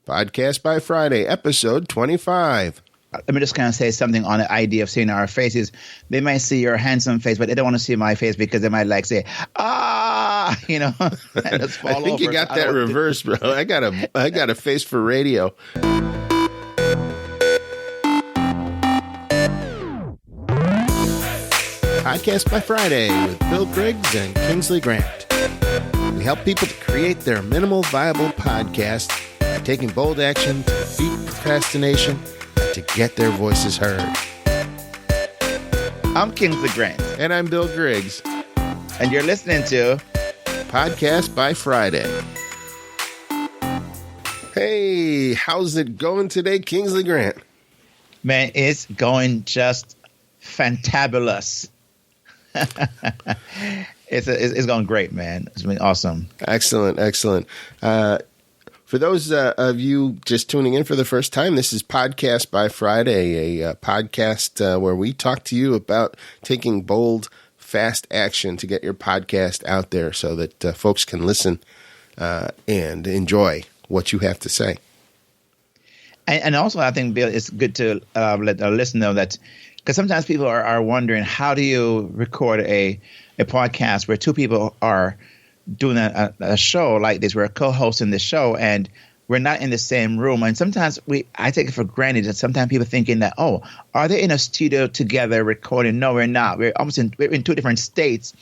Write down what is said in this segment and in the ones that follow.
Podcast by Friday, episode 25. Let me just kind of say something on the idea of seeing our faces. They might see your handsome face, but they don't want to see my face because they might like say, and just fall I think over. you got that reversed, bro. I got a face for radio. Podcast by Friday with Bill Griggs and Kingsley Grant. We help people to create their minimal viable podcast by taking bold action to beat procrastination and to get their voices heard. I'm Kingsley Grant. And I'm Bill Griggs. And you're listening to Podcast by Friday. Hey, how's it going today, Kingsley Grant? Man, it's going just fantabulous. It's going great, man. It's been awesome. Excellent. For those of you just tuning in for the first time, this is Podcast by Friday, a podcast where we talk to you about taking bold, fast action to get your podcast out there so that folks can listen and enjoy what you have to say. And also, I think, Bill, it's good to let our listeners know that, because sometimes people are wondering, how do you record a podcast where two people are doing a show like this? We're co-hosting the show, and we're not in the same room. And sometimes I take it for granted that sometimes people thinking that, are they in a studio together recording? No, we're not. We're in two different states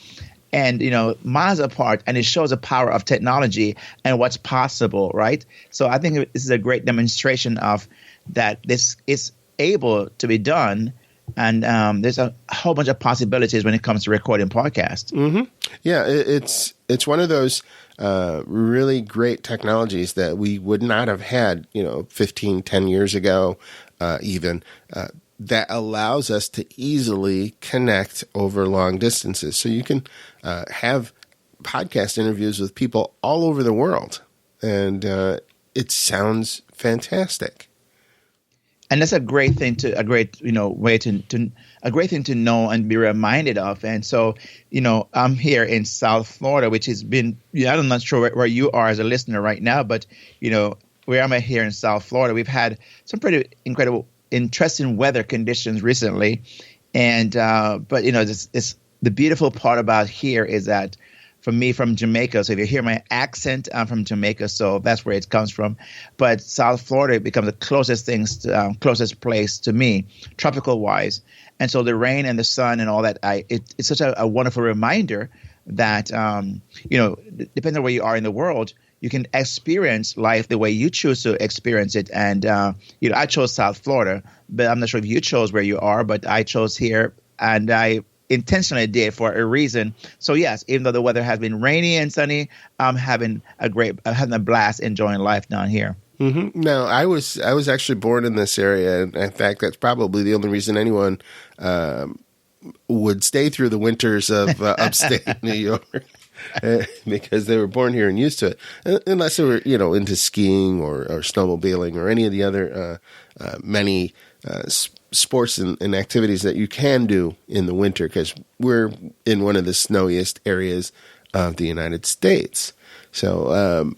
and, miles apart. And it shows the power of technology and what's possible, right? So I think this is a great demonstration of that this is able to be done. And there's a whole bunch of possibilities when it comes to recording podcasts. Mm-hmm. Yeah, it's one of those really great technologies that we would not have had, 10 years ago, even, that allows us to easily connect over long distances. So you can have podcast interviews with people all over the world, and it sounds fantastic. And that's a great thing a great thing to know and be reminded of. And so, I'm here in South Florida, which has been, I'm not sure where you are as a listener right now, but, where I'm at here in South Florida, we've had some pretty incredible, interesting weather conditions recently. And, but, it's the beautiful part about here is that, for me, from Jamaica. So if you hear my accent, I'm from Jamaica, so that's where it comes from. But South Florida becomes the closest place to me, tropical-wise. And so the rain and the sun and all that, it's such a wonderful reminder that, depending on where you are in the world, you can experience life the way you choose to experience it. And, I chose South Florida, but I'm not sure if you chose where you are, but I chose here, and I intentionally did for a reason. So yes, even though the weather has been rainy and sunny, I'm having a blast enjoying life down here. Mm-hmm. No, I was actually born in this area, and in fact, that's probably the only reason anyone would stay through the winters of upstate New York, because they were born here and used to it, unless they were into skiing or snowmobiling or any of the other many sports and activities that you can do in the winter, because we're in one of the snowiest areas of the United States. So,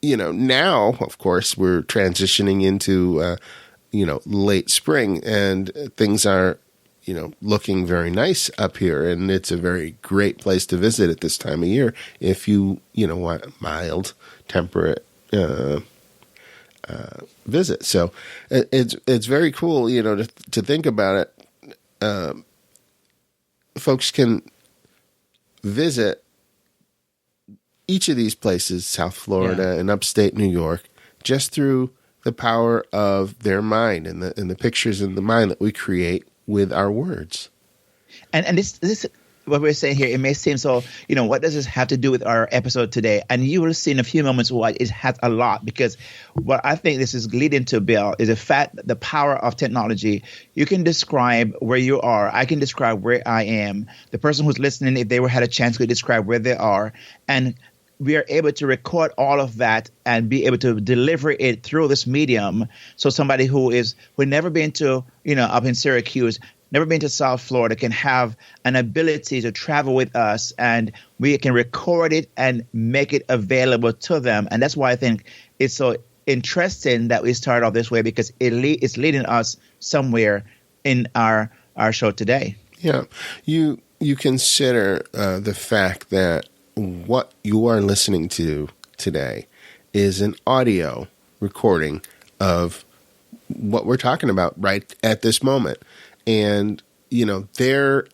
now, of course, we're transitioning into, late spring, and things are, looking very nice up here. And it's a very great place to visit at this time of year if you, want mild, temperate visit. So it's very cool, to think about it. Folks can visit each of these places, South Florida and upstate New York, just through the power of their mind and the pictures in the mind that we create with our words. And this what we're saying here, it may seem so, what does this have to do with our episode today? And you will see in a few moments why it has a lot, because what I think this is leading to, Bill, is the power of technology. You can describe where you are. I can describe where I am. The person who's listening, if they had a chance, could describe where they are. And we are able to record all of that and be able to deliver it through this medium. So somebody who never been to, up in Syracuse, never been to South Florida, can have an ability to travel with us, and we can record it and make it available to them. And that's why I think it's so interesting that we start off this way because it's leading us somewhere in our show today. Yeah. You consider the fact that what you are listening to today is an audio recording of what we're talking about right at this moment. And, there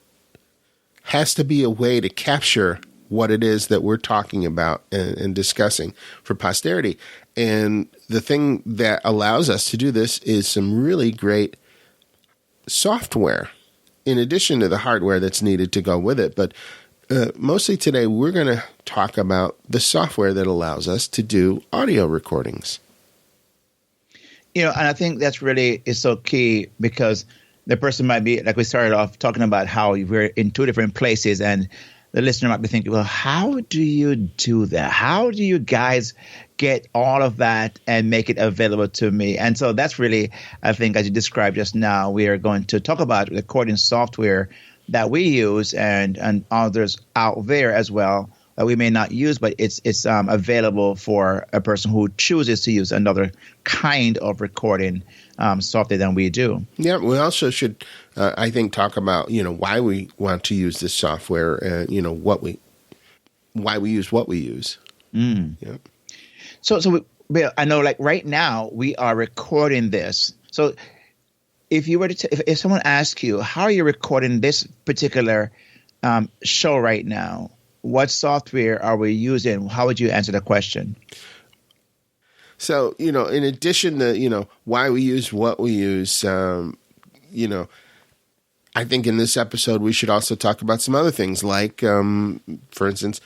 has to be a way to capture what it is that we're talking about and discussing for posterity. And the thing that allows us to do this is some really great software, in addition to the hardware that's needed to go with it. But mostly today, we're going to talk about the software that allows us to do audio recordings. And I think that's really is so key because the person might be, like we started off talking about how we're in two different places, and the listener might be thinking, well, how do you do that? How do you guys get all of that and make it available to me? And so that's really, I think, as you described just now, we are going to talk about recording software that we use and others out there as well that we may not use, but it's available for a person who chooses to use another kind of recording software than we do. Yeah, we also should, I think, talk about why we want to use this software and why we use what we use. Yeah. So Bill, I know, like right now we are recording this. So if you were to, if someone asks you how are you recording this particular show right now, what software are we using? How would you answer the question? So, in addition to, why we use what we use, I think in this episode we should also talk about some other things like, for instance,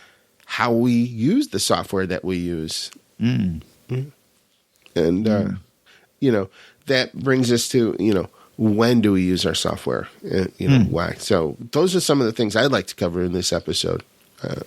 how we use the software that we use. And, that brings us to, when do we use our software? Why? So those are some of the things I'd like to cover in this episode.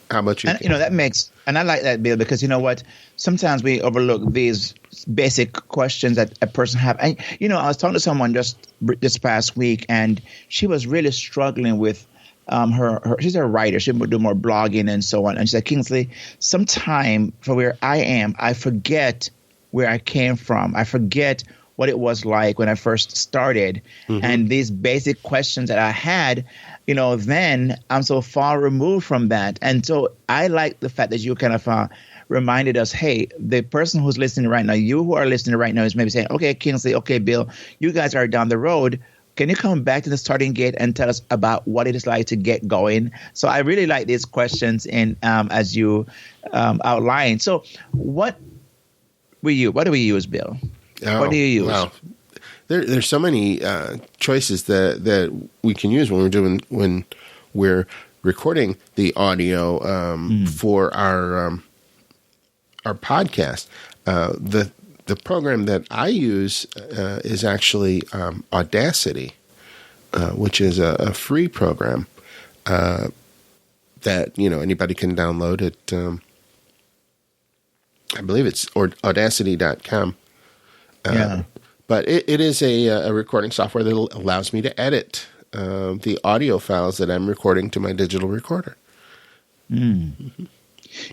How about you? And, that makes, and I like that, Bill, because you know what? Sometimes we overlook these basic questions that a person have. And, I was talking to someone just this past week, and she was really struggling with her she's a writer. She would do more blogging and so on. And she said, Kingsley, sometime for where I am, I forget where I came from. I forget what it was like when I first started. Mm-hmm. And these basic questions that I had, then I'm so far removed from that. And so I like the fact that you kind of reminded us, hey, the person who's listening right now, you who are listening right now is maybe saying, okay, Kingsley, okay, Bill, you guys are down the road. Can you come back to the starting gate and tell us about what it is like to get going? So I really like these questions in as you outlined. So what do we use, Bill? What do you use? Wow. There's so many choices that we can use when we're recording the audio for our podcast. The program that I use is actually Audacity, which is a free program that anybody can download at. I believe it's audacity.com. But it is a recording software that allows me to edit the audio files that I'm recording to my digital recorder. Mm-hmm.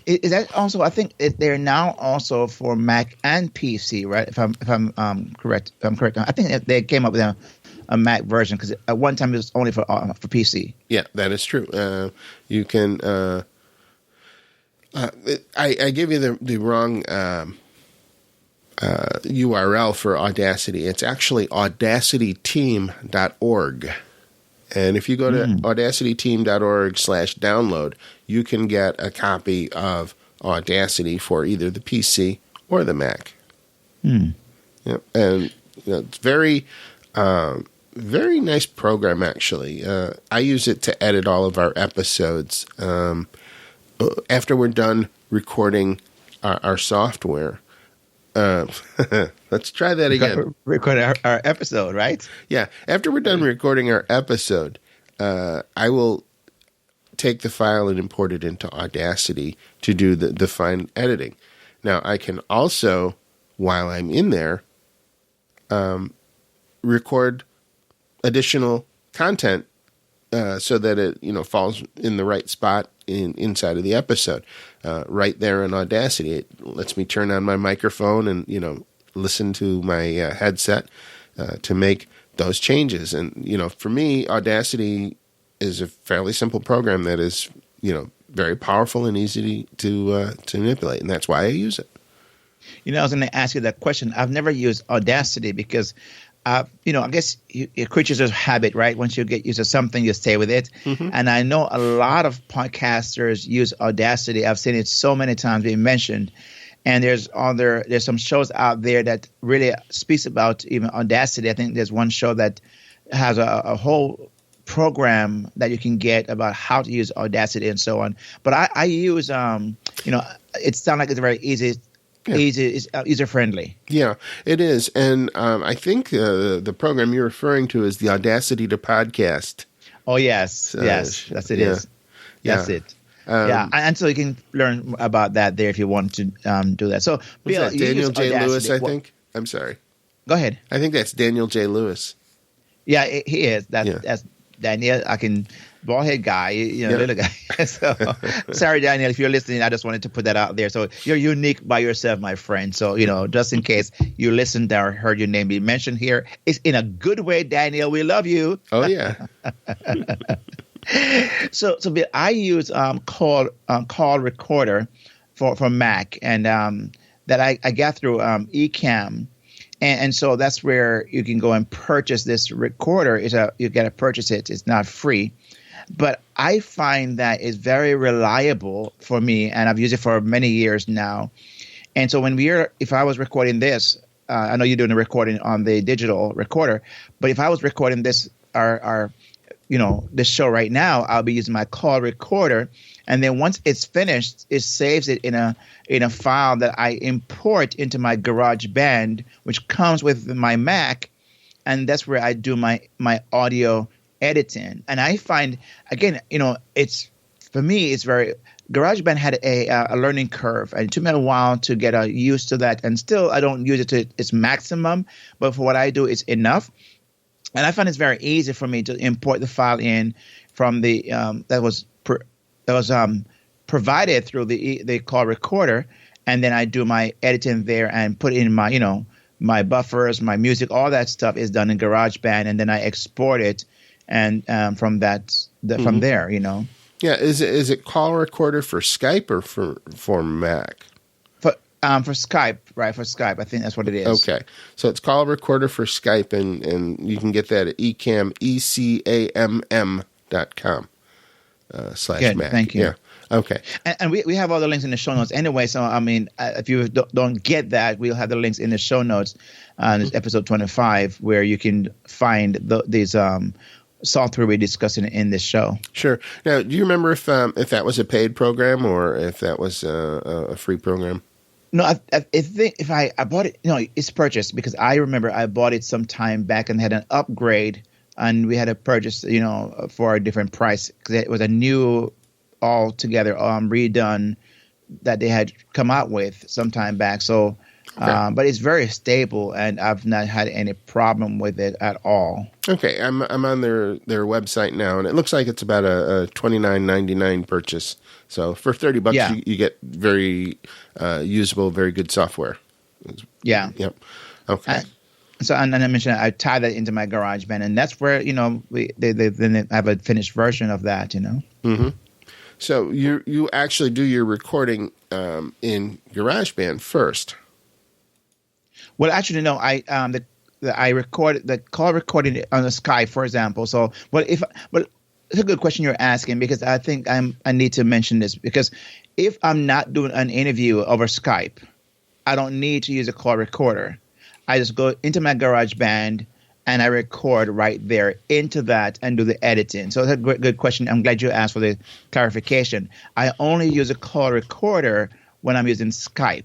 Is that also? I think they're now also for Mac and PC, right? If I'm correct, I think they came up with a Mac version because at one time it was only for PC. Yeah, that is true. You can. I gave you the wrong URL for Audacity. It's actually audacityteam.org. And if you go to audacityteam.org/download, you can get a copy of Audacity for either the PC or the Mac. Yep. And it's very nice program, actually. I use it to edit all of our episodes. After we're done recording our software, let's try that again. Record our episode, right? Yeah. After we're done recording our episode, I will take the file and import it into Audacity to do the fine editing. Now, I can also, while I'm in there, record additional content so that it falls in the right spot inside of the episode. Right there in Audacity, it lets me turn on my microphone and listen to my headset to make those changes. And, for me, Audacity is a fairly simple program that is, very powerful and easy to manipulate. And that's why I use it. I was going to ask you that question. I've never used Audacity because, I guess creatures of habit, right? Once you get used to something, you stay with it. Mm-hmm. And I know a lot of podcasters use Audacity. I've seen it so many times being mentioned. And there's some shows out there that really speaks about even Audacity. I think there's one show that has a whole program that you can get about how to use Audacity and so on. But I use, it sounds like it's very easy. Yeah. It's user friendly. Yeah, it is. And I think the program you're referring to is the Audacity to Podcast. Oh, yes. Yes, that's it. Yeah. That's it. And so you can learn about that there if you want to do that. So, Bill, that Daniel J. Lewis, I think? I'm sorry. Go ahead. I think that's Daniel J. Lewis. Yeah, he is. That's Daniel. I can bald head guy, little guy. So, sorry, Daniel, if you're listening, I just wanted to put that out there. So you're unique by yourself, my friend. So, just in case you listened or heard your name be mentioned here, it's in a good way, Daniel. We love you. Oh, yeah. So I use call recorder for Mac, and that I got through Ecamm. And so that's where you can go and purchase this recorder. You got to purchase it. It's not free. But I find that it's very reliable for me, and I've used it for many years now. And so if I was recording this, I know you're doing a recording on the digital recorder, but if I was recording this, this show right now, I'll be using my call recorder. And then once it's finished, it saves it in a file that I import into my GarageBand, which comes with my Mac, and that's where I do my audio editing. And I find, again, for me, it's very GarageBand had a learning curve, and it took me a while to get used to that. And still, I don't use it to its maximum, but for what I do, it's enough. And I find it's very easy for me to import the file in from the that was provided through the call recorder, and then I do my editing there and put in my my buffers, my music, all that stuff is done in GarageBand, and then I export it and from there. Yeah, is it call recorder for Skype or for Mac? For Skype, right? For Skype, I think that's what it is. Okay, so it's call recorder for Skype, and you can get that at ecamm.com /Mac. Thank you. Yeah. Okay. And we have all the links in the show notes anyway. So I mean, if you don't get that, we'll have the links in the show notes on episode 25, where you can find these software we discussed in this show. Sure. Now, do you remember if that was a paid program or if that was a free program? No, I think if I bought it, it's purchased, because I remember I bought it some time back and had an upgrade, and we had to purchase, for a different price, because it was a new, altogether redone that they had come out with some time back. So, okay. But it's very stable, and I've not had any problem with it at all. Okay, I'm on their website now, and it looks like it's about a $29.99 purchase. So for $30, you get very usable, very good software. Yeah. Yep. Okay. So and I mentioned I tie that into my GarageBand, and that's where they have a finished version of that. Mm-hmm. So you actually do your recording in GarageBand first. Well, actually, no. I record the call recording on the Skype, for example. So, it's a good question you're asking, because I think I need to mention this, because if I'm not doing an interview over Skype, I don't need to use a call recorder. I just go into my GarageBand and I record right there into that and do the editing. So that's a good question. I'm glad you asked for the clarification. I only use a call recorder when I'm using Skype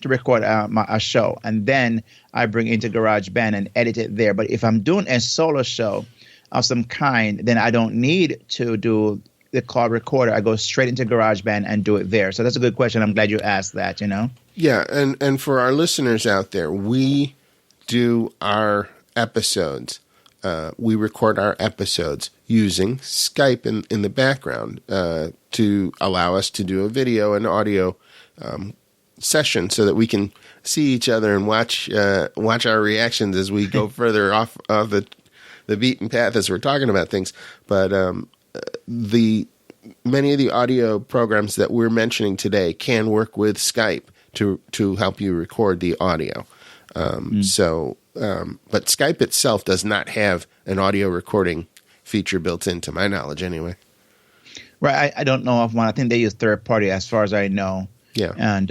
to record a show, and then I bring into GarageBand and edit it there. But if I'm doing a solo show of some kind, then I don't need to do the call recorder. I go straight into GarageBand and do it there. So that's a good question. I'm glad you asked that, Yeah, and for our listeners out there, we do our episodes. We record our episodes using Skype in the background to allow us to do a video and audio session so that we can see each other and watch our reactions as we go further off of the beaten path as we're talking about things. But many of the audio programs that we're mentioning today can work with Skype to help you record the audio. But Skype itself does not have an audio recording feature built in, to my knowledge, anyway. Right. I don't know of one. I think they use third party, as far as I know. Yeah. And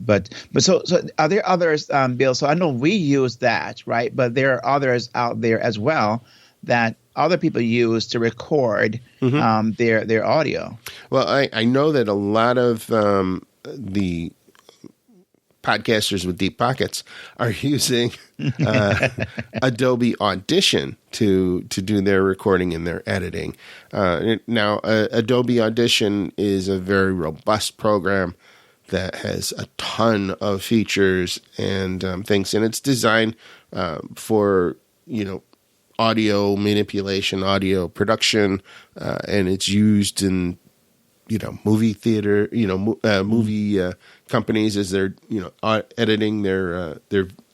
but so are there others, Bill? So I know we use that, right? But there are others out there as well that other people use to record their audio. Well, I know that a lot of the podcasters with deep pockets are using Adobe Audition to do their recording and their editing. Now, Adobe Audition is a very robust program that has a ton of features and things, and it's designed for audio manipulation, audio production, and it's used in movie theater, movie companies as they're editing their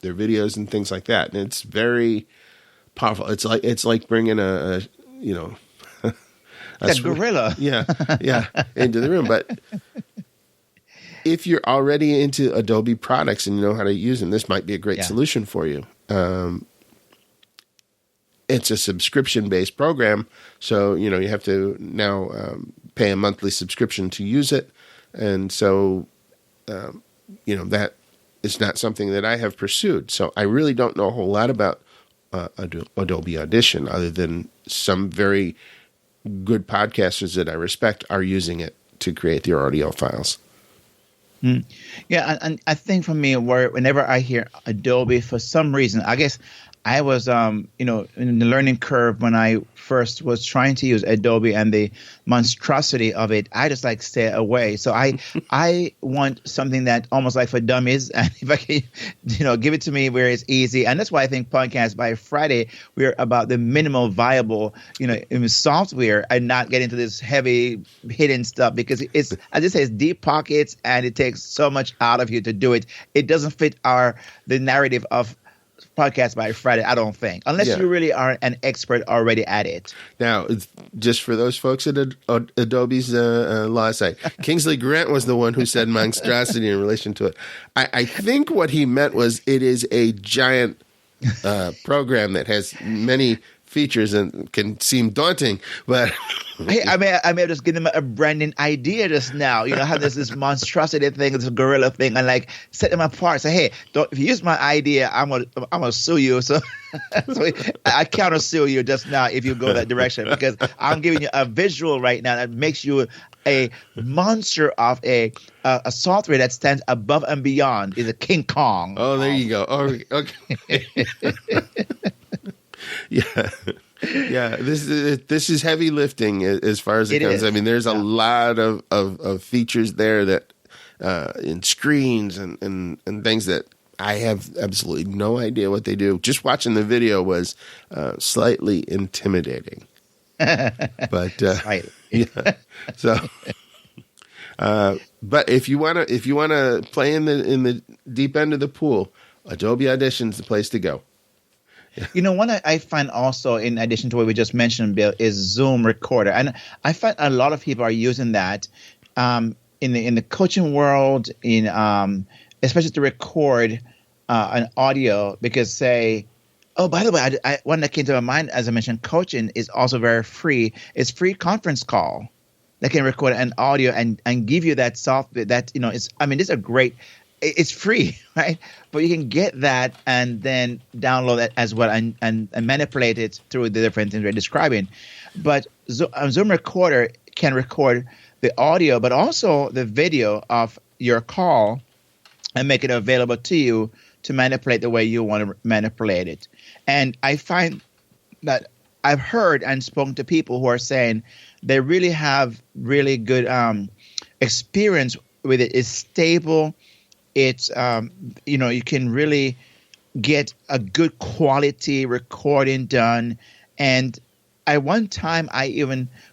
videos and things like that, and it's very powerful. It's like bringing a gorilla, into the room. But if you're already into Adobe products and you know how to use them, this might be a great solution for you. It's a subscription-based program, so you have to now pay a monthly subscription to use it, and so that is not something that I have pursued. So I really don't know a whole lot about Adobe Audition, other than some very good podcasters that I respect are using it to create their audio files. Yeah, and I think for me, whenever I hear Adobe, for some reason, I guess I was, in the learning curve when I first was trying to use Adobe and the monstrosity of it, I just stay away. So I want something that almost like for dummies, and if I can, give it to me where it's easy. And that's why I think Podcast by Friday, we're about the minimal viable, in software and not get into this heavy hidden stuff, because it's, as I say, it's deep pockets and it takes so much out of you to do it. It doesn't fit the narrative of Podcast by Friday, I don't think, unless you really are an expert already at it. Now, just for those folks at Adobe's law site, Kingsley Grant was the one who said monstrosity in relation to it. I think what he meant was it is a giant program that has many features and can seem daunting, but hey, I may have just given them a branding idea just now. How there's this monstrosity thing, this gorilla thing, and set them apart. Say, hey, if you use my idea, I'm gonna sue you. So I counter sue you just now if you go that direction, because I'm giving you a visual right now that makes you a monster of a software that stands above and beyond. Is a King Kong. Oh, there you go. Oh, okay. Yeah. This is heavy lifting as far as it comes. I mean, there's a lot of features there that in screens and things that I have absolutely no idea what they do. Just watching the video was slightly intimidating. But yeah. So, but if you wanna play in the deep end of the pool, Adobe Audition is the place to go. One I find also, in addition to what we just mentioned, Bill, is Zoom Recorder, and I find a lot of people are using that in the coaching world, especially to record an audio, because say, oh, by the way, one that came to my mind as I mentioned, coaching is also very free. It's free conference call that can record an audio and give you that software that it's. I mean, this is a great. It's free, right? But you can get that and then download it as well and manipulate it through the different things we're describing. But Zoom Recorder can record the audio, but also the video of your call and make it available to you to manipulate the way you want to manipulate it. And I find that I've heard and spoken to people who are saying they really have really good experience with it. It's stable. It's you can really get a good quality recording done. And at one time,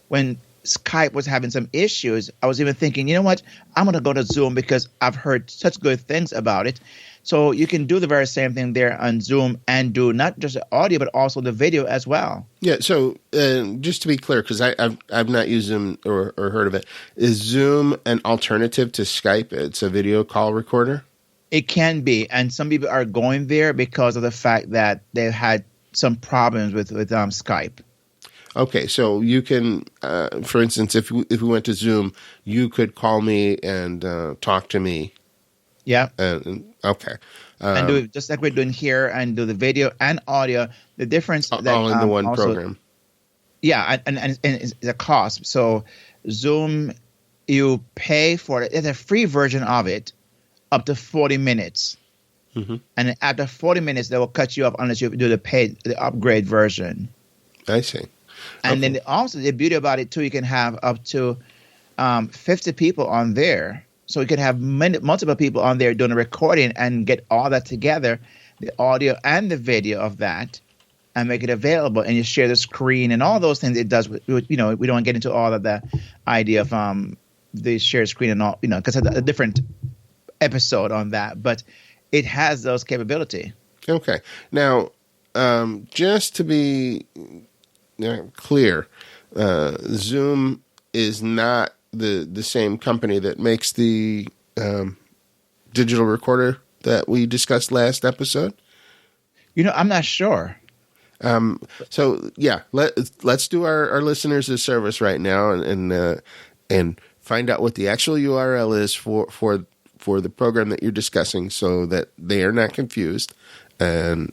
when Skype was having some issues, I was even thinking, you know what, I'm going to go to Zoom because I've heard such good things about it. So you can do the very same thing there on Zoom and do not just the audio, but also the video as well. Yeah. So just to be clear, because I've not used Zoom or heard of it, is Zoom an alternative to Skype? It's a video call recorder? It can be. And some people are going there because of the fact that they've had some problems with Skype. Okay. So you can, for instance, if we went to Zoom, you could call me and talk to me. Yeah. Okay. And do it just like we're doing here and do the video and audio. The difference all in the one program. Yeah. And it's a cost. So Zoom, you pay for it. It's a free version of it up to 40 minutes. Mm-hmm. And after 40 minutes, they will cut you off unless you do the upgrade version. I see. And then also the beauty about it too, you can have up to 50 people on there. So you can have multiple people on there doing a recording and get all that together, the audio and the video of that, and make it available. And you share the screen and all those things it does. We don't get into all of the idea of the shared screen and all, because it's a different episode on that. But it has those capability. Okay. Now, just to be clear, Zoom is not the same company that makes the digital recorder that we discussed last episode? I'm not sure. So yeah, let's do our listeners a service right now and find out what the actual URL is for the program that you're discussing, so that they are not confused, and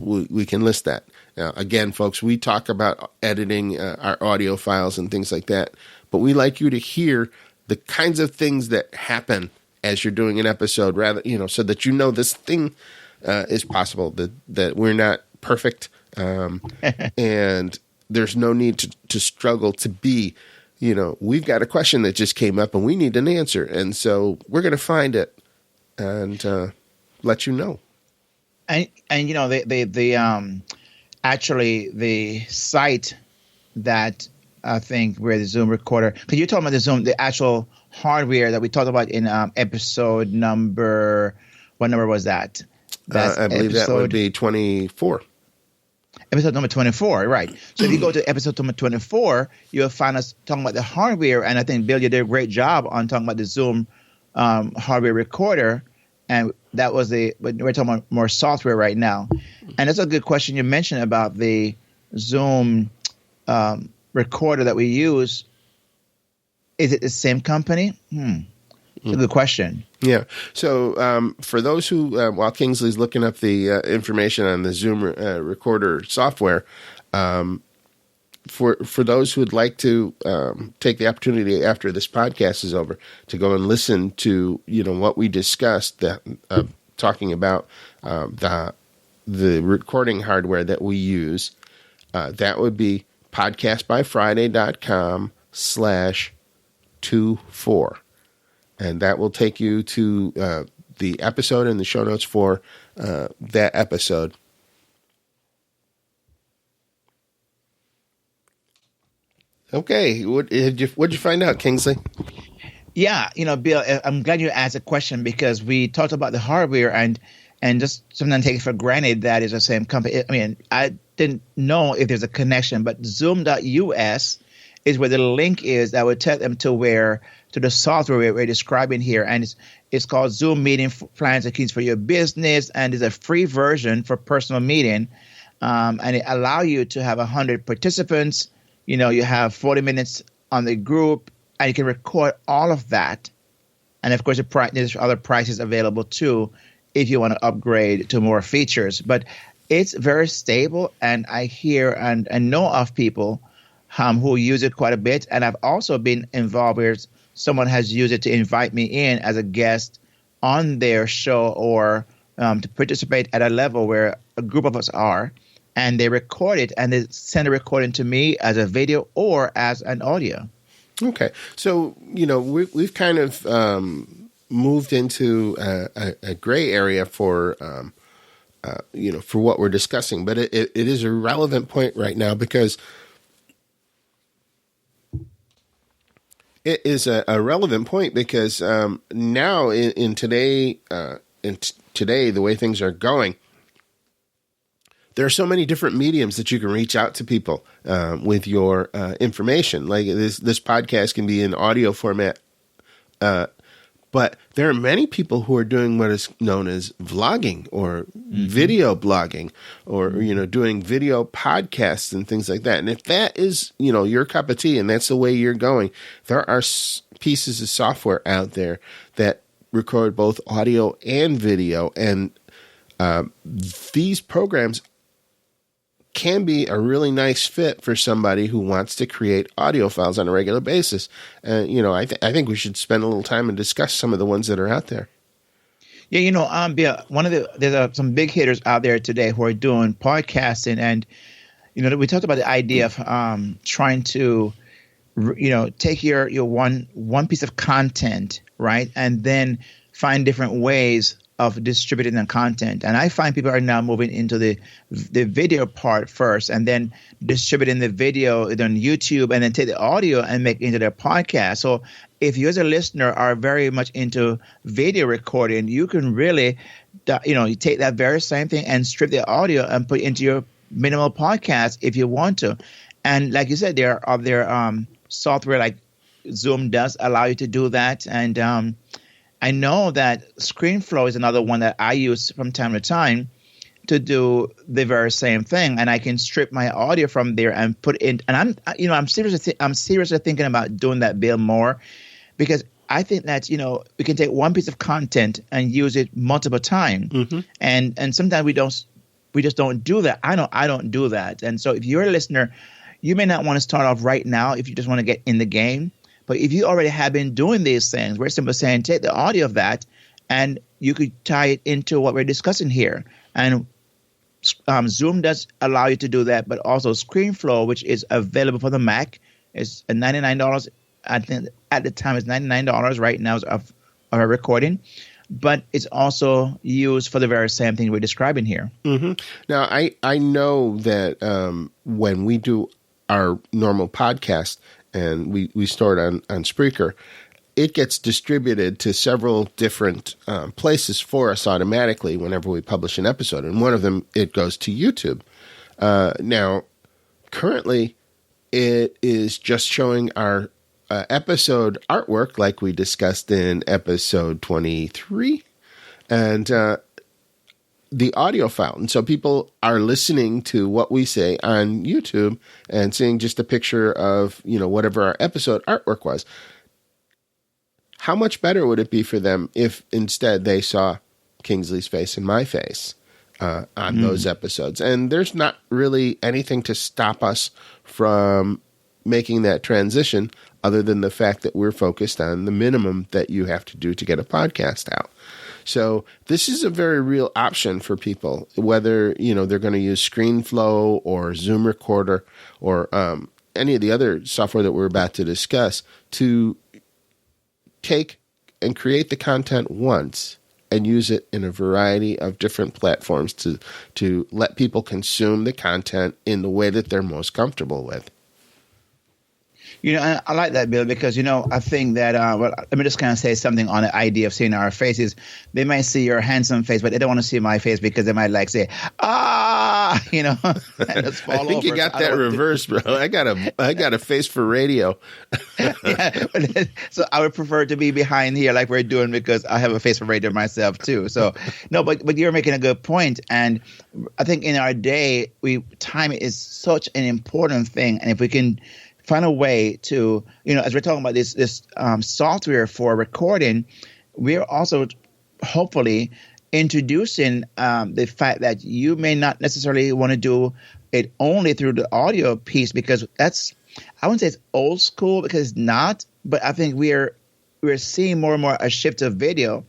we can list that. Again, folks, we talk about editing our audio files and things like that, but we like you to hear the kinds of things that happen as you're doing an episode, rather, so that this thing is possible, that we're not perfect, and there's no need to struggle to be, we've got a question that just came up and we need an answer, and so we're going to find it and let you know. And actually, the site that I think where the Zoom recorder, because you're talking about the actual hardware that we talked about in episode number, what number was that? I believe that would be 24. Episode number 24, right. So if you go to episode number 24, you'll find us talking about the hardware. And I think, Bill, you did a great job on talking about the Zoom hardware recorder. And that was we're talking about more software right now. And that's a good question you mentioned about the Zoom recorder that we use. Is it the same company? It's a good question. Yeah. So for those who, while Kingsley's looking up the information on the Zoom recorder software, for those who would like to take the opportunity after this podcast is over to go and listen to what we discussed, talking about the recording hardware that we use, that would be podcastbyfriday.com/24. And that will take you to the episode and the show notes for that episode. Okay, what'd you find out, Kingsley? Yeah, Bill, I'm glad you asked a question, because we talked about the hardware and just sometimes take it for granted that it's the same company. I mean, I didn't know if there's a connection, but Zoom.us is where the link is that would take them to the software we're describing here. And it's called Zoom Meeting Plans and Keys for Your Business, and it's a free version for personal meeting. And it allows you to have 100 participants. You have 40 minutes on the group, and you can record all of that. And of course, there's other prices available too if you want to upgrade to more features. But it's very stable, and I hear and know of people who use it quite a bit. And I've also been involved where someone has used it to invite me in as a guest on their show, or to participate at a level where a group of us are, and they record it and they send a recording to me as a video or as an audio. Okay. So, we've kind of moved into a gray area for what we're discussing, but it is a relevant point right now, because It is a relevant point because now in today, the way things are going, there are so many different mediums that you can reach out to people with your information. Like this podcast can be in audio format, but there are many people who are doing what is known as vlogging or video blogging, or doing video podcasts and things like that. And if that is your cup of tea and that's the way you're going, there are pieces of software out there that record both audio and video, and these programs can be a really nice fit for somebody who wants to create audio files on a regular basis. And, I think we should spend a little time and discuss some of the ones that are out there. Yeah, there's some big hitters out there today who are doing podcasting, and, we talked about the idea of trying to, take your one piece of content, right, and then find different ways of distributing the content. And I find people are now moving into the video part first, and then distributing the video on YouTube, and then take the audio and make it into their podcast. So if you as a listener are very much into video recording, you can really, you take that very same thing and strip the audio and put it into your minimal podcast if you want to. And like you said, there are other software like Zoom does allow you to do that. And I know that ScreenFlow is another one that I use from time to time to do the very same thing, and I can strip my audio from there and put in. And I'm seriously thinking about doing that, Bill, more, because I think that we can take one piece of content and use it multiple times, and sometimes we just don't do that. I don't do that, and so if you're a listener, you may not want to start off right now if you just want to get in the game. But if you already have been doing these things, we're simply saying take the audio of that and you could tie it into what we're discussing here. And Zoom does allow you to do that, but also ScreenFlow, which is available for the Mac, is $99. I think at the time it's $99 right now of our recording. But it's also used for the very same thing we're describing here. Now, I know that when we do our normal podcast, and we store it on Spreaker, it gets distributed to several different places for us automatically whenever we publish an episode. And one of them, it goes to YouTube. Now, currently, it is just showing our episode artwork like we discussed in episode 23. And the audio file. And so people are listening to what we say on YouTube and seeing just a picture of, whatever our episode artwork was. How much better would it be for them if instead they saw Kingsley's face and my face on those episodes? And there's not really anything to stop us from making that transition other than the fact that we're focused on the minimum that you have to do to get a podcast out. So this is a very real option for people, whether, they're going to use ScreenFlow or Zoom Recorder or any of the other software that we're about to discuss, to take and create the content once and use it in a variety of different platforms to let people consume the content in the way that they're most comfortable with. I like that, Bill, because, I think that, let me just kind of say something on the idea of seeing our faces. They might see your handsome face, but they don't want to see my face because they might say, and just fall I think over. you got that reversed, bro. I got a face for radio. Yeah, so I would prefer to be behind here like we're doing, because I have a face for radio myself too. So, no, but you're making a good point. And I think in our day, time is such an important thing. And if we can find a way to, as we're talking about this software for recording, we're also hopefully introducing the fact that you may not necessarily want to do it only through the audio piece, because I wouldn't say it's old school, because it's not, but I think we're seeing more and more a shift to video,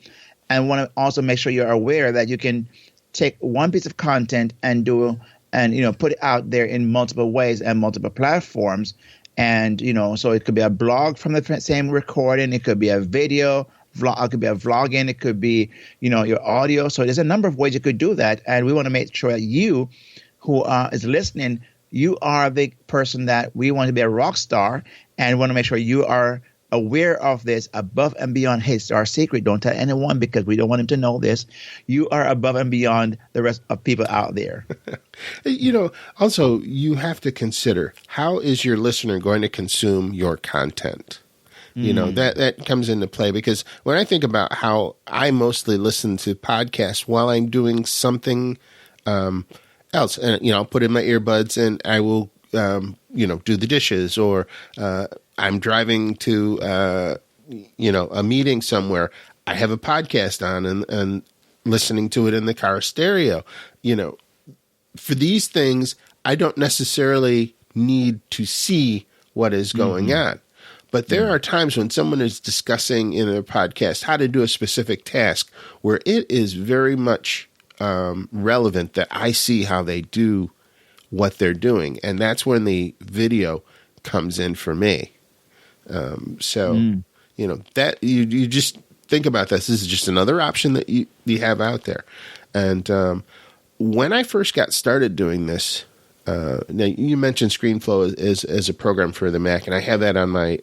and want to also make sure you're aware that you can take one piece of content and put it out there in multiple ways and multiple platforms. And, so it could be a blog from the same recording. It could be a video vlog. It could be a vlogging. It could be, your audio. So there's a number of ways you could do that. And we want to make sure that you who is listening, you are the person that we want to be a rock star, and want to make sure you are aware of this above and beyond. Hey, it's our secret. Don't tell anyone because we don't want him to know this. You are above and beyond the rest of people out there. Also, you have to consider, how is your listener going to consume your content? That comes into play, because when I think about how I mostly listen to podcasts while I'm doing something else, and I'll put in my earbuds and I will do the dishes, or I'm driving to a meeting somewhere. I have a podcast on and listening to it in the car stereo. For these things, I don't necessarily need to see what is going on. But there are times when someone is discussing in a podcast how to do a specific task where it is very much relevant that I see how they do what they're doing. And that's when the video comes in for me. That you just think about this. This is just another option that you have out there. And when I first got started doing this, now you mentioned ScreenFlow as a program for the Mac, and I have that on my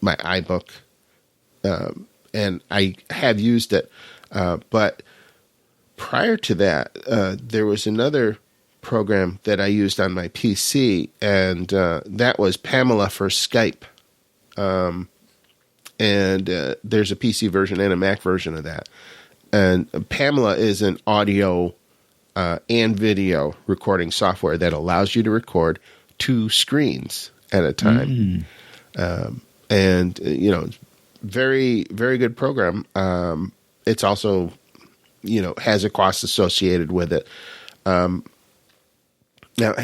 my iBook, and I have used it. But prior to that, there was another program that I used on my PC, and that was Pamela for Skype. And there's a PC version and a Mac version of that. And Pamela is an audio and video recording software that allows you to record 2 screens at a time. Very, very good program. It's also, has a cost associated with it. Now,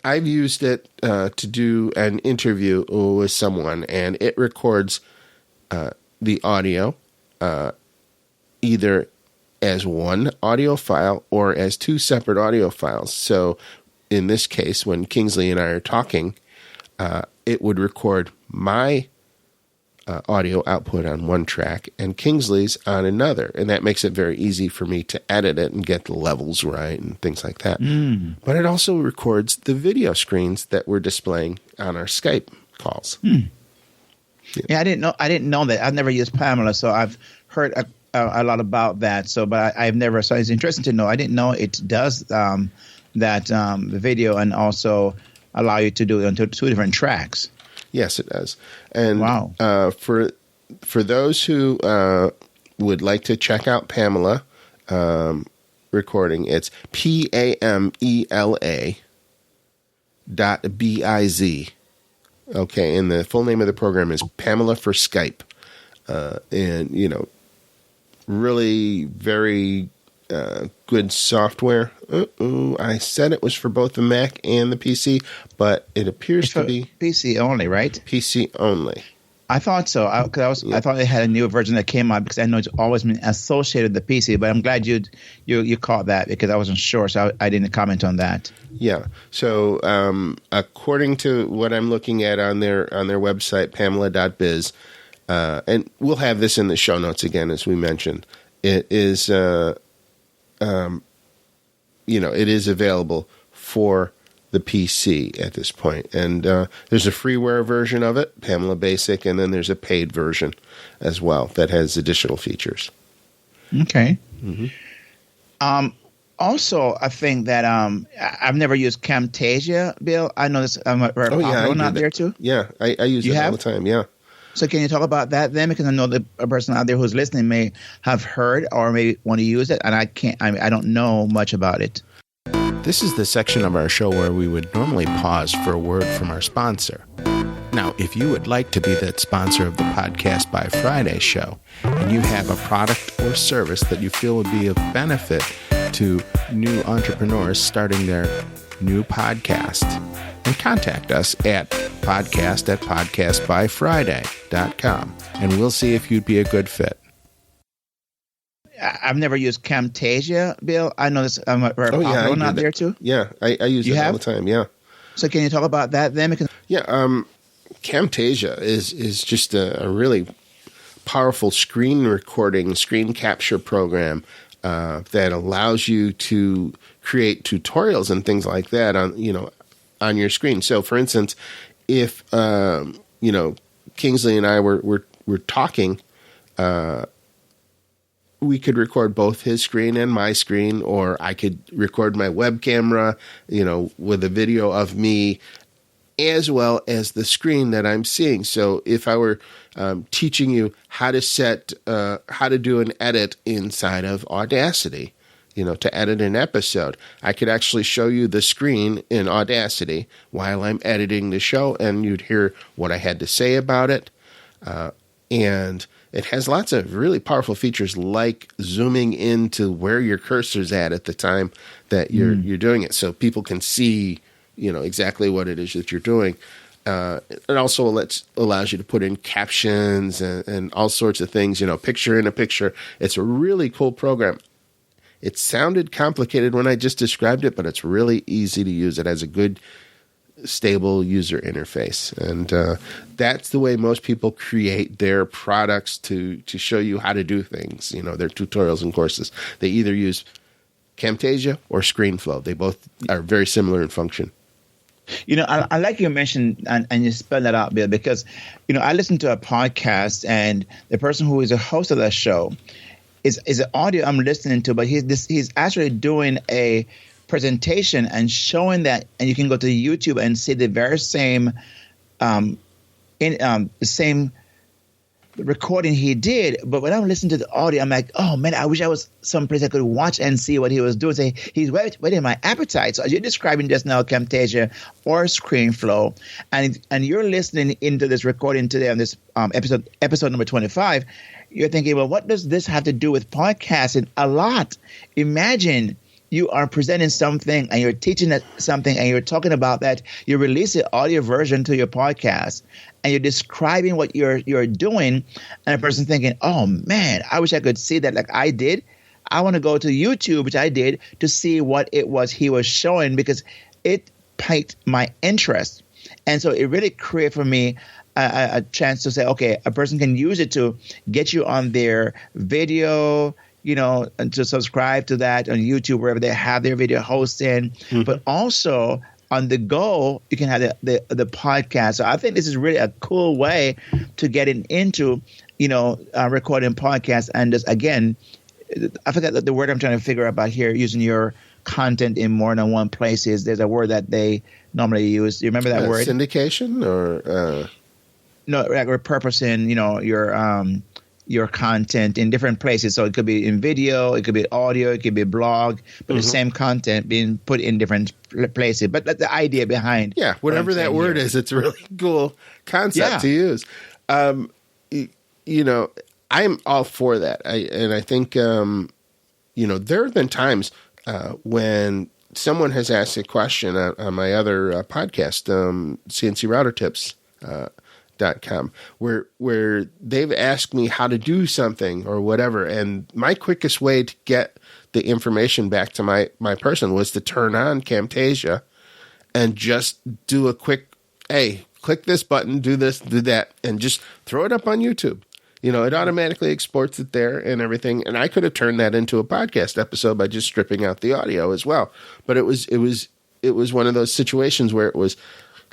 I've used it to do an interview with someone, and it records the audio either as one audio file or as 2 separate audio files. So in this case, when Kingsley and I are talking, it would record my audio output on one track and Kingsley's on another. And that makes it very easy for me to edit it and get the levels right and things like that. But it also records the video screens that we're displaying on our Skype calls. Yeah, I didn't know that. I've never used Pamela, so I've heard a lot about that. So, but I've never. So it's interesting to know. I didn't know it does the video and also allow you to do it on 2 different tracks. Yes, it does. And wow. For those who would like to check out Pamela recording, it's PAMELA.biz. Okay, and the full name of the program is Pamela for Skype. And, really very good software. I said it was for both the Mac and the PC, but it appears to be PC only, right? PC only. I thought so. I thought they had a new version that came out because I know it's always been associated with the PC. But I'm glad you caught that because I wasn't sure, so I didn't comment on that. Yeah. So according to what I'm looking at on their website, Pamela.biz, and we'll have this in the show notes again, as we mentioned. It is, it is available for the PC at this point. And there's a freeware version of it, Pamela Basic, and then there's a paid version as well that has additional features. Okay. Also, I think that I've never used Camtasia, Bill. I know this. I'm out there too. Yeah, I use it all the time. Yeah. So can you talk about that then? Because I know that a person out there who's listening may have heard or may want to use it, and I don't know much about it. This is the section of our show where we would normally pause for a word from our sponsor. Now, if you would like to be that sponsor of the Podcast by Friday show, and you have a product or service that you feel would be of benefit to new entrepreneurs starting their new podcast, then contact us at podcast@podcastbyfriday.com, and we'll see if you'd be a good fit. I've never used Camtasia, Bill. I know this. I'm out there too. Yeah, I use it all the time. Yeah. So can you talk about that then? Camtasia is just a really powerful screen capture program that allows you to create tutorials and things like that on your screen. So, for instance, if Kingsley and I were talking, we could record both his screen and my screen, or I could record my web camera, with a video of me as well as the screen that I'm seeing. So if I were teaching you how to do an edit inside of Audacity, to edit an episode, I could actually show you the screen in Audacity while I'm editing the show, and you'd hear what I had to say about it. And it has lots of really powerful features, like zooming into where your cursor's at the time that you're doing it, so people can see, exactly what it is that you're doing. It also allows you to put in captions and all sorts of things, picture in a picture. It's a really cool program. It sounded complicated when I just described it, but it's really easy to use. It has a good, stable user interface. And that's the way most people create their products to show you how to do things, their tutorials and courses. They either use Camtasia or ScreenFlow. They both are very similar in function. I like you mentioned, and you spell that out, Bill, because, I listened to a podcast, and the person who is a host of that show is an audio I'm listening to, but he's actually doing a presentation and showing that, and you can go to YouTube and see the very same same recording he did. But when I'm listening to the audio, I'm like, oh man, I wish I was someplace I could watch and see what he was doing. So he's whetting my appetite. So as you're describing just now, Camtasia or ScreenFlow, and you're listening into this recording today on this episode number 25, you're thinking, well, what does this have to do with podcasting? A lot. Imagine you are presenting something and you're teaching something and you're talking about that. You release the audio version to your podcast and you're describing what you're doing, and a person thinking, oh man, I wish I could see that like I did. I want to go to YouTube, which I did, to see what it was he was showing, because it piqued my interest. And so it really created for me a chance to say, okay, a person can use it to get you on their video, and to subscribe to that on YouTube, wherever they have their video hosting, but also on the go, you can have the podcast. So I think this is really a cool way to get into, recording podcasts. And just, again, I forgot the word I'm trying to figure out about here, using your content in more than one place. There's a word that they normally use. Do you remember that word? Syndication or? No, like repurposing, your content in different places. So it could be in video, it could be audio, it could be blog, but the same content being put in different places. But the idea behind. Yeah, whatever that word is, it's a really cool concept to use. I'm all for that. I think, there have been times when someone has asked a question on my other podcast, CNC Router Tips, .com, where they've asked me how to do something or whatever, and my quickest way to get the information back to my person was to turn on Camtasia and just do a quick, hey, click this button, do this, do that, and just throw it up on YouTube. It automatically exports it there and everything, and I could have turned that into a podcast episode by just stripping out the audio as well. But it was one of those situations where it was,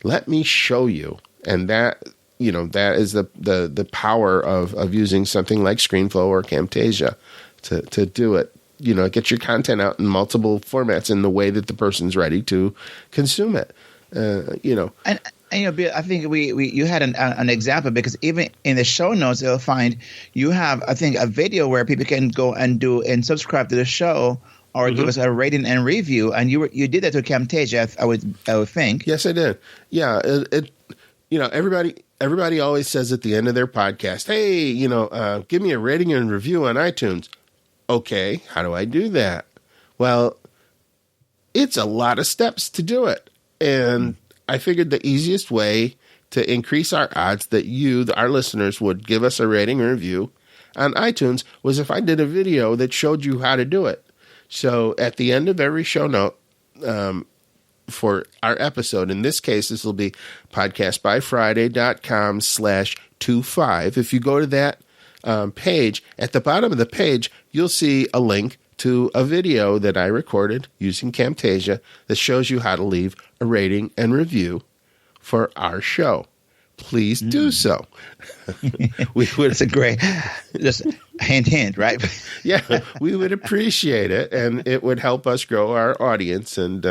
let me show you, and that is the power of using something like ScreenFlow or Camtasia to do it. Get your content out in multiple formats in the way that the person's ready to consume it. And Bill, I think you had an example, because even in the show notes, they'll find you have, I think, a video where people can go and do and subscribe to the show or give us a rating and review. And you did that to Camtasia, I would think. Yes, I did. Yeah, everybody always says at the end of their podcast, hey, give me a rating and review on iTunes. Okay, how do I do that? Well, it's a lot of steps to do it. And I figured the easiest way to increase our odds that you, our listeners, would give us a rating or review on iTunes was if I did a video that showed you how to do it. So at the end of every show note, for our episode, in this case, this will be podcastbyfriday.com/25. If you go to that page, at the bottom of the page, you'll see a link to a video that I recorded using Camtasia that shows you how to leave a rating and review for our show. please do so. We would. It's a great, just hint, right? Yeah, we would appreciate it, and it would help us grow our audience, and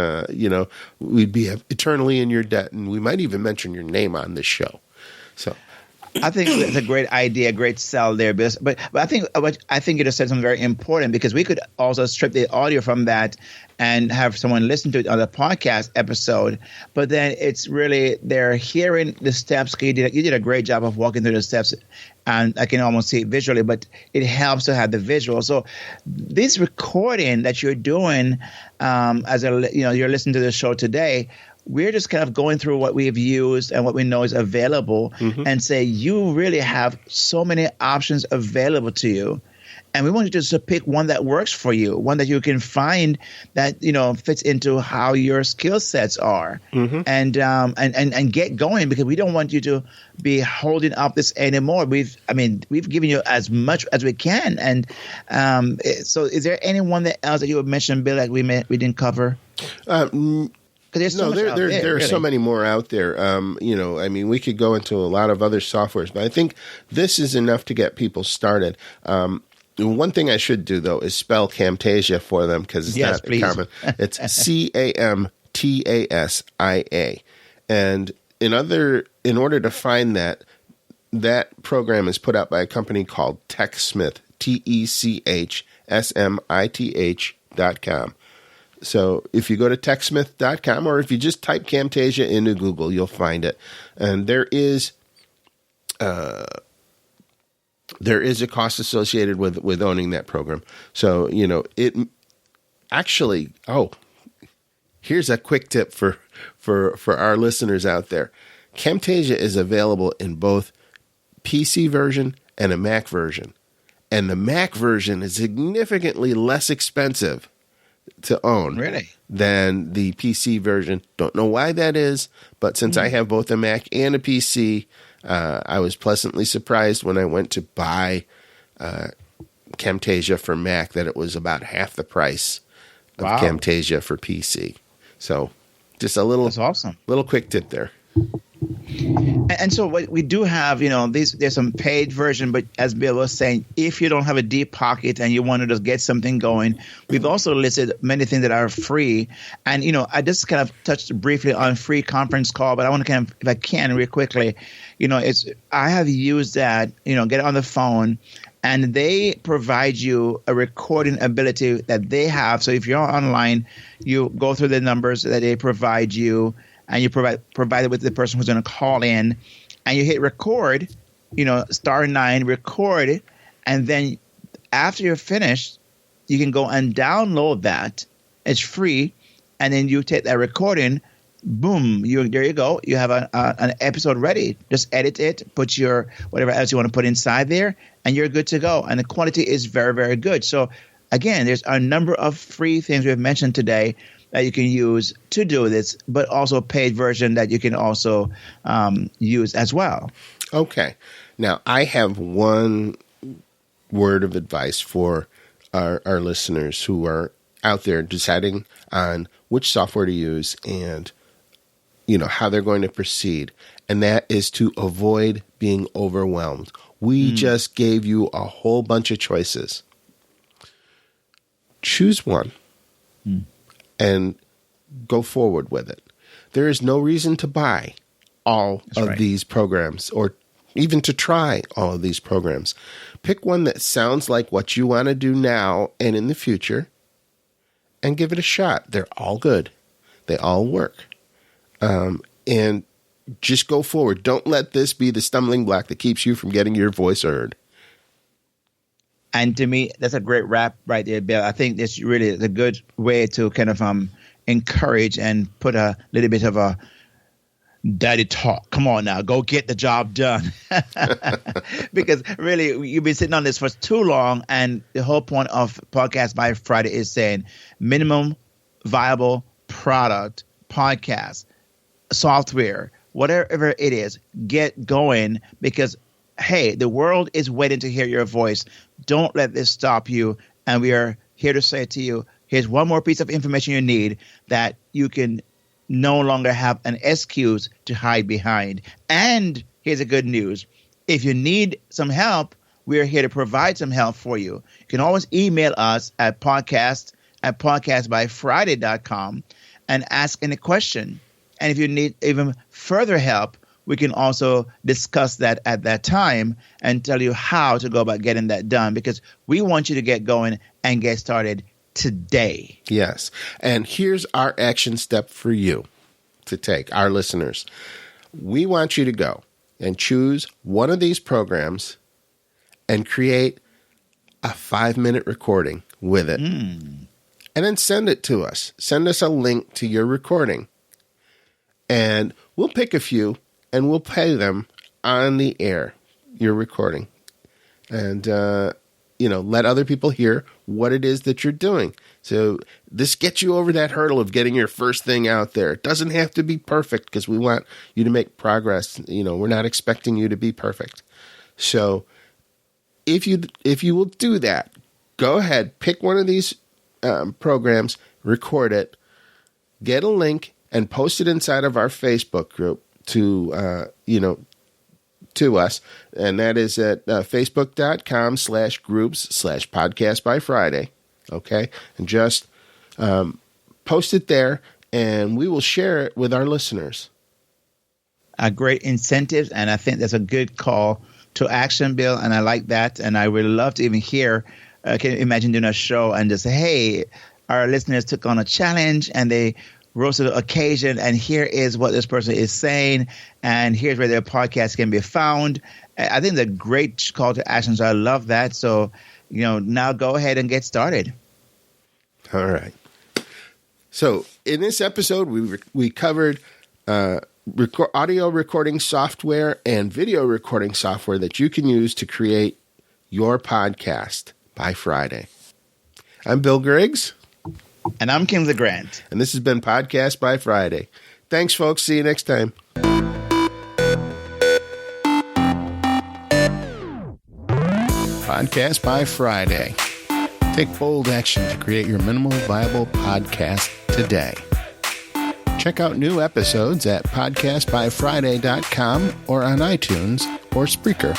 we'd be eternally in your debt, and we might even mention your name on this show. So, I think it's a great idea, great sell there. But I think you just said something very important, because we could also strip the audio from that and have someone listen to it on the podcast episode. But then it's really they're hearing the steps. You did a great job of walking through the steps, and I can almost see it visually. But it helps to have the visual. So this recording that you're doing, you're listening to the show today. We're just kind of going through what we've used and what we know is available, and say you really have so many options available to you. And we want you just to pick one that works for you, one that you can find that, fits into how your skill sets are, and get going, because we don't want you to be holding up this anymore. We've given you as much as we can. And so is there anyone else that you would mention, Bill, that we didn't cover? There are so many more out there. We could go into a lot of other softwares, but I think this is enough to get people started. One thing I should do, though, is spell Camtasia for them, because it's not common. It's Camtasia. And in order to find that program is put out by a company called TechSmith, TechSmith.com. So if you go to techsmith.com, or if you just type Camtasia into Google, you'll find it. And there is a cost associated with owning that program. So, it actually, here's a quick tip for our listeners out there. Camtasia is available in both PC version and a Mac version. And the Mac version is significantly less expensive to own than the PC version. Don't know why that is, but since I have both a Mac and a PC, I was pleasantly surprised when I went to buy Camtasia for Mac that it was about half the price of Camtasia for PC. So just that's awesome. Little quick tip there. And so what we do have, there's some paid version, but as Bill was saying, if you don't have a deep pocket and you want to just get something going, we've also listed many things that are free. And, I just kind of touched briefly on free conference call, but I want to kind of, if I can, real quickly, I have used that, get on the phone, and they provide you a recording ability that they have. So if you're online, you go through the numbers that they provide you, and you provide it with the person who's going to call in, and you hit record, *9, record, and then after you're finished, you can go and download that. It's free, and then you take that recording, boom, there you go. You have an episode ready. Just edit it, put your whatever else you want to put inside there, and you're good to go. And the quality is very, very good. So again, there's a number of free things we've mentioned today that you can use to do this, but also a paid version that you can also use as well. Okay. Now, I have one word of advice for our listeners who are out there deciding on which software to use and, how they're going to proceed. And that is to avoid being overwhelmed. We just gave you a whole bunch of choices. Choose one. And go forward with it. There is no reason to buy all of these programs, or even to try all of these programs. Pick one that sounds like what you want to do now and in the future, and give it a shot. They're all good. They all work. And just go forward. Don't let this be the stumbling block that keeps you from getting your voice heard. And to me, that's a great wrap right there, Bill. I think that's really a good way to kind of encourage and put a little bit of a daddy talk. Come on now, go get the job done. Because really, you've been sitting on this for too long, and the whole point of Podcast by Friday is saying minimum viable product, podcast, software, whatever it is, get going, because hey, the world is waiting to hear your voice. Don't let this stop you. And we are here to say to you, here's one more piece of information you need that you can no longer have an excuse to hide behind. And here's the good news. If you need some help, we're here to provide some help for you. You can always email us at podcastbyfriday.com and ask any question. And if you need even further help, we can also discuss that at that time and tell you how to go about getting that done, because we want you to get going and get started today. Yes. And here's our action step for you to take, our listeners. We want you to go and choose one of these programs and create a 5-minute recording with it. And then send it to us. Send us a link to your recording. And we'll pick a few and we'll play them on the air, your recording. And, let other people hear what it is that you're doing. So this gets you over that hurdle of getting your first thing out there. It doesn't have to be perfect because we want you to make progress. We're not expecting you to be perfect. So if you will do that, go ahead, pick one of these programs, record it, get a link, and post it inside of our Facebook group to us. And that is at facebook.com/groups/podcastbyfriday. Okay. And just post it there and we will share it with our listeners. A great incentive. And I think that's a good call to action, Bill. And I like that. And I would love to even hear, can you imagine doing a show and just say, hey, our listeners took on a challenge and they rose to the occasion, and here is what this person is saying, and here's where their podcast can be found. I think the great call to action. So I love that. So, now go ahead and get started. All right. So in this episode, we covered audio recording software and video recording software that you can use to create your podcast by Friday. I'm Bill Griggs. And I'm Kingsley Grant. And this has been Podcast by Friday. Thanks, folks. See you next time. Podcast by Friday. Take bold action to create your minimal viable podcast today. Check out new episodes at podcastbyfriday.com or on iTunes or Spreaker.